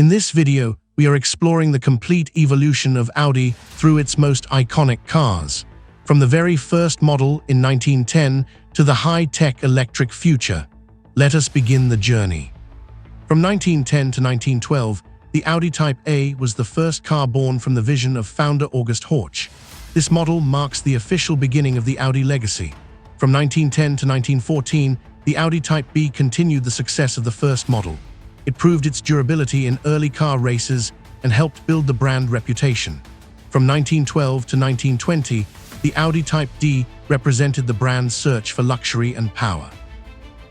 In this video, we are exploring the complete evolution of Audi through its most iconic cars. From the very first model in 1910 to the high-tech electric future. Let us begin the journey. From 1910 to 1912, the Audi Type A was the first car born from the vision of founder August Horch. This model marks the official beginning of the Audi legacy. From 1910 to 1914, the Audi Type B continued the success of the first model. It proved its durability in early car races and helped build the brand reputation. From 1912 to 1920, the Audi Type D represented the brand's search for luxury and power.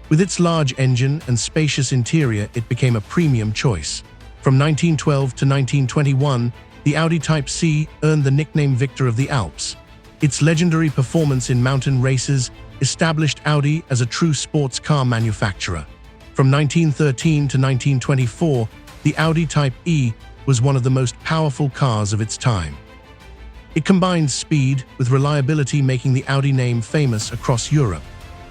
With its large engine and spacious interior, it became a premium choice. From 1912 to 1921, the Audi Type C earned the nickname Victor of the Alps. Its legendary performance in mountain races established Audi as a true sports car manufacturer. From 1913 to 1924, the Audi Type E was one of the most powerful cars of its time. It combined speed with reliability, making the Audi name famous across Europe.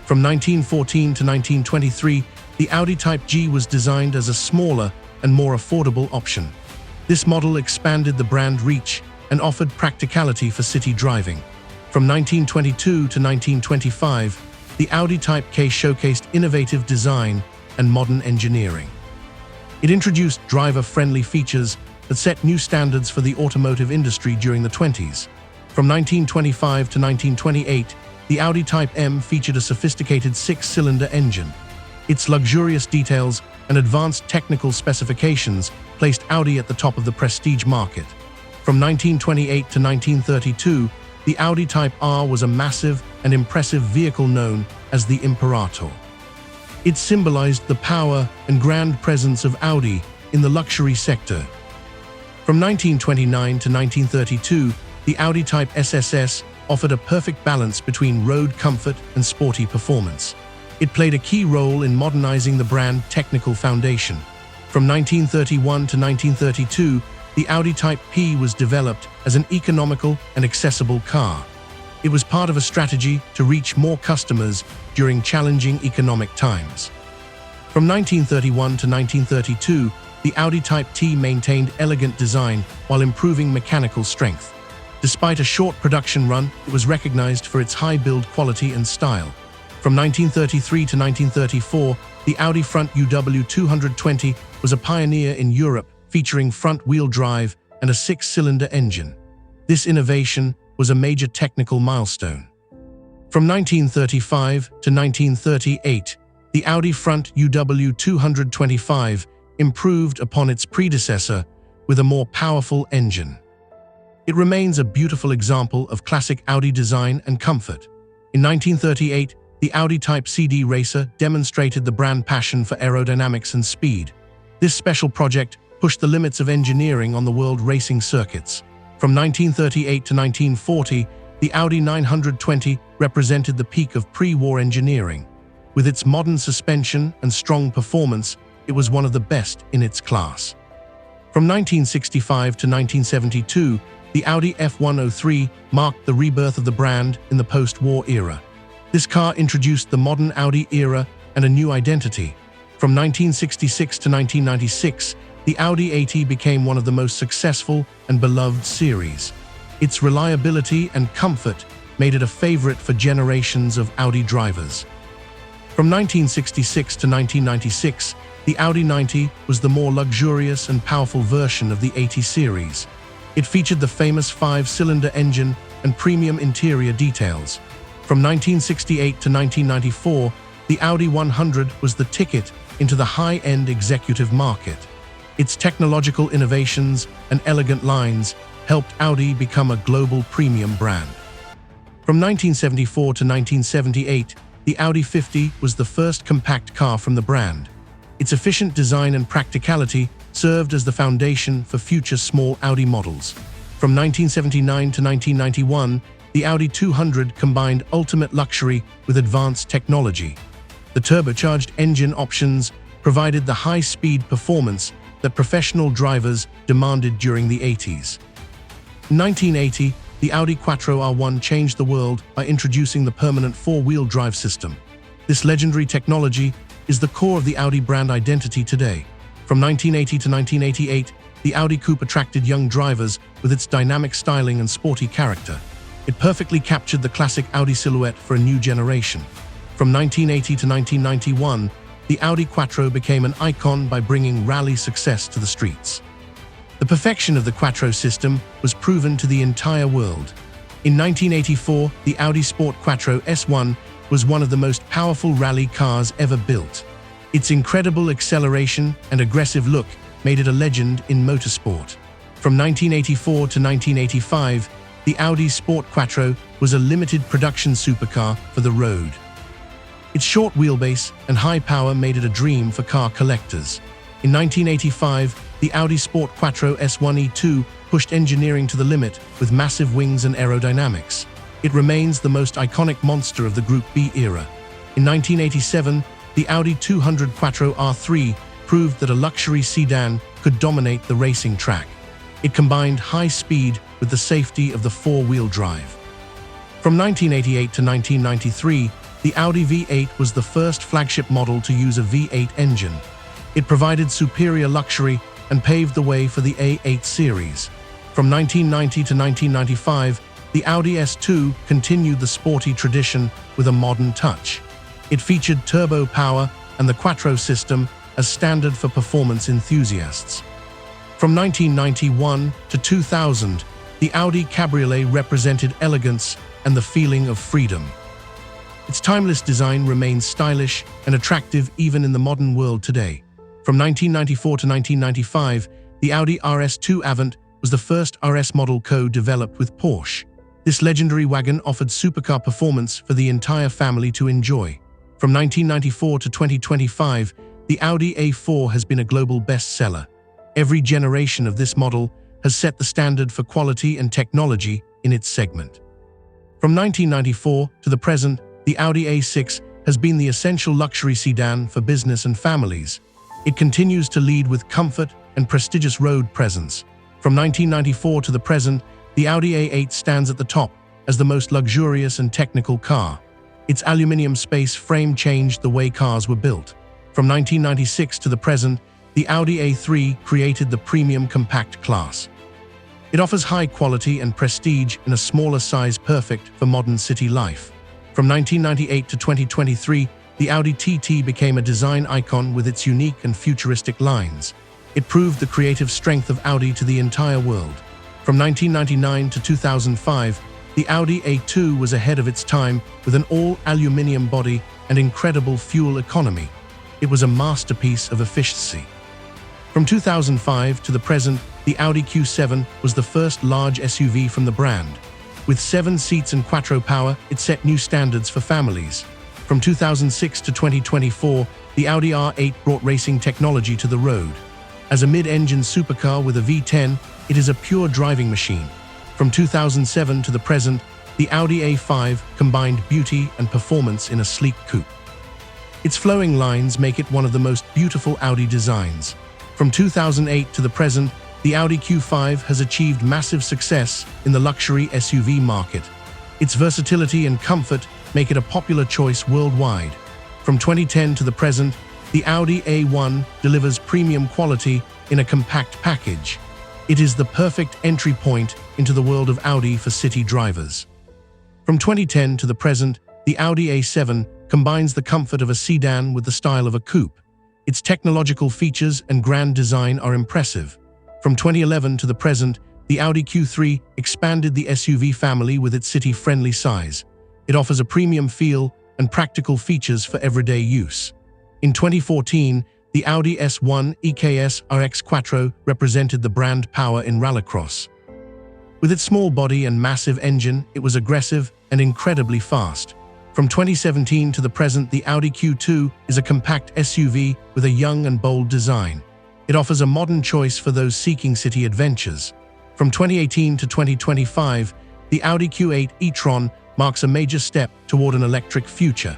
From 1914 to 1923, the Audi Type G was designed as a smaller and more affordable option. This model expanded the brand reach and offered practicality for city driving. From 1922 to 1925, the Audi Type K showcased innovative design and modern engineering. It introduced driver-friendly features that set new standards for the automotive industry during the 20s. From 1925 to 1928, the Audi Type M featured a sophisticated six-cylinder engine. Its luxurious details and advanced technical specifications placed Audi at the top of the prestige market. From 1928 to 1932, the Audi Type R was a massive and impressive vehicle known as the Imperator. It symbolized the power and grand presence of Audi in the luxury sector. From 1929 to 1932, the Audi Type SSS offered a perfect balance between road comfort and sporty performance. It played a key role in modernizing the brand's technical foundation. From 1931 to 1932, the Audi Type P was developed as an economical and accessible car. It was part of a strategy to reach more customers during challenging economic times. From 1931 to 1932, the Audi Type T maintained elegant design while improving mechanical strength. Despite a short production run, it was recognized for its high build quality and style. From 1933 to 1934, the Audi front UW220 was a pioneer in Europe, featuring front-wheel drive and a six-cylinder engine. This innovation was a major technical milestone. From 1935 to 1938, the Audi front UW225 improved upon its predecessor with a more powerful engine. It remains a beautiful example of classic Audi design and comfort. In 1938, the Audi Type CD Racer demonstrated the brand passion for aerodynamics and speed. This special project pushed the limits of engineering on the world racing circuits. From 1938 to 1940, the Audi 920 represented the peak of pre-war engineering. With its modern suspension and strong performance, it was one of the best in its class. From 1965 to 1972, the Audi F103 marked the rebirth of the brand in the post-war era. This car introduced the modern Audi era and a new identity. From 1966 to 1996, the Audi AT became one of the most successful and beloved series. Its reliability and comfort made it a favorite for generations of Audi drivers. From 1966 to 1996, the Audi 90 was the more luxurious and powerful version of the AT series. It featured the famous five-cylinder engine and premium interior details. From 1968 to 1994, the Audi 100 was the ticket into the high-end executive market. Its technological innovations and elegant lines helped Audi become a global premium brand. From 1974 to 1978, the Audi 50 was the first compact car from the brand. Its efficient design and practicality served as the foundation for future small Audi models. From 1979 to 1991, the Audi 200 combined ultimate luxury with advanced technology. The turbocharged engine options provided the high-speed performance that professional drivers demanded during the 80s. In 1980, the Audi Quattro R1 changed the world by introducing the permanent four-wheel drive system. This legendary technology is the core of the Audi brand identity today. From 1980 to 1988, the Audi Coupe attracted young drivers with its dynamic styling and sporty character. It perfectly captured the classic Audi silhouette for a new generation. From 1980 to 1991, the Audi Quattro became an icon by bringing rally success to the streets. The perfection of the Quattro system was proven to the entire world. In 1984, the Audi Sport Quattro S1 was one of the most powerful rally cars ever built. Its incredible acceleration and aggressive look made it a legend in motorsport. From 1984 to 1985, the Audi Sport Quattro was a limited production supercar for the road. Its short wheelbase and high power made it a dream for car collectors. In 1985, the Audi Sport Quattro S1E2 pushed engineering to the limit with massive wings and aerodynamics. It remains the most iconic monster of the Group B era. In 1987, the Audi 200 Quattro R3 proved that a luxury sedan could dominate the racing track. It combined high speed with the safety of the four-wheel drive. From 1988 to 1993, the Audi V8 was the first flagship model to use a V8 engine. It provided superior luxury and paved the way for the A8 series. From 1990 to 1995, the Audi S2 continued the sporty tradition with a modern touch. It featured turbo power and the Quattro system as standard for performance enthusiasts. From 1991 to 2000, the Audi Cabriolet represented elegance and the feeling of freedom. Its timeless design remains stylish and attractive even in the modern world today. From 1994 to 1995, the Audi RS2 Avant was the first RS model co-developed with Porsche. This legendary wagon offered supercar performance for the entire family to enjoy. From 1994 to 2025, the Audi A4 has been a global bestseller. Every generation of this model has set the standard for quality and technology in its segment. From 1994 to the present, the Audi A6 has been the essential luxury sedan for business and families. It continues to lead with comfort and prestigious road presence. From 1994 to the present, the Audi A8 stands at the top as the most luxurious and technical car. Its aluminum space frame changed the way cars were built. From 1996 to the present, the Audi A3 created the premium compact class. It offers high quality and prestige in a smaller size, perfect for modern city life. From 1998 to 2023, the Audi TT became a design icon with its unique and futuristic lines. It proved the creative strength of Audi to the entire world. From 1999 to 2005, the Audi A2 was ahead of its time with an all-aluminum body and incredible fuel economy. It was a masterpiece of efficiency. From 2005 to the present, the Audi Q7 was the first large SUV from the brand. With 7 seats and Quattro power, it set new standards for families. From 2006 to 2024, the Audi R8 brought racing technology to the road. As a mid-engine supercar with a V10, it is a pure driving machine. From 2007 to the present, the Audi A5 combined beauty and performance in a sleek coupe. Its flowing lines make it one of the most beautiful Audi designs. From 2008 to the present, the Audi Q5 has achieved massive success in the luxury SUV market. Its versatility and comfort make it a popular choice worldwide. From 2010 to the present, the Audi A1 delivers premium quality in a compact package. It is the perfect entry point into the world of Audi for city drivers. From 2010 to the present, the Audi A7 combines the comfort of a sedan with the style of a coupe. Its technological features and grand design are impressive. From 2011 to the present, the Audi Q3 expanded the SUV family with its city-friendly size. It offers a premium feel and practical features for everyday use. In 2014, the Audi S1 EKS RX Quattro represented the brand power in rallycross. With its small body and massive engine, it was aggressive and incredibly fast. From 2017 to the present, the Audi Q2 is a compact SUV with a young and bold design. It offers a modern choice for those seeking city adventures. From 2018 to 2025, the Audi Q8 e-tron marks a major step toward an electric future.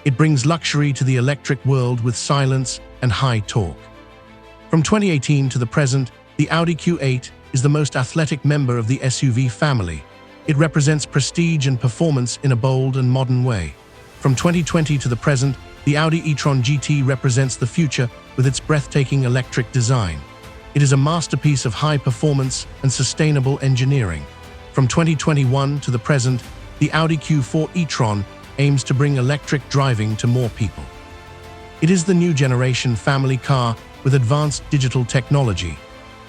It brings luxury to the electric world with silence and high torque. From 2018 to the present, the Audi Q8 is the most athletic member of the SUV family. It represents prestige and performance in a bold and modern way. From 2020 to the present, the Audi e-tron GT represents the future with its breathtaking electric design. It is a masterpiece of high performance and sustainable engineering. From 2021 to the present, the Audi Q4 e-tron aims to bring electric driving to more people. It is the new generation family car with advanced digital technology.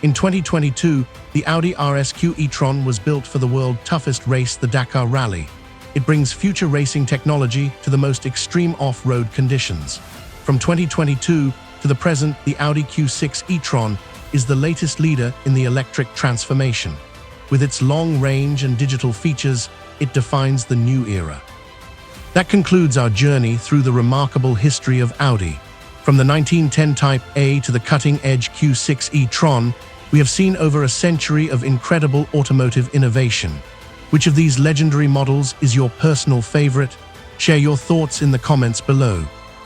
In 2022, the Audi RSQ e-tron was built for the world's toughest race, the Dakar Rally. It brings future racing technology to the most extreme off-road conditions. From 2022 to the present, the Audi Q6 e-tron is the latest leader in the electric transformation. With its long range and digital features, it defines the new era. That concludes our journey through the remarkable history of Audi. From the 1910 Type A to the cutting-edge Q6 e-tron, we have seen over a century of incredible automotive innovation. Which of these legendary models is your personal favorite? Share your thoughts in the comments below.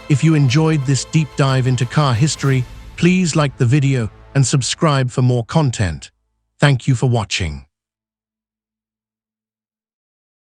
If you enjoyed this deep dive into car history, please like the video and subscribe for more content. Thank you for watching.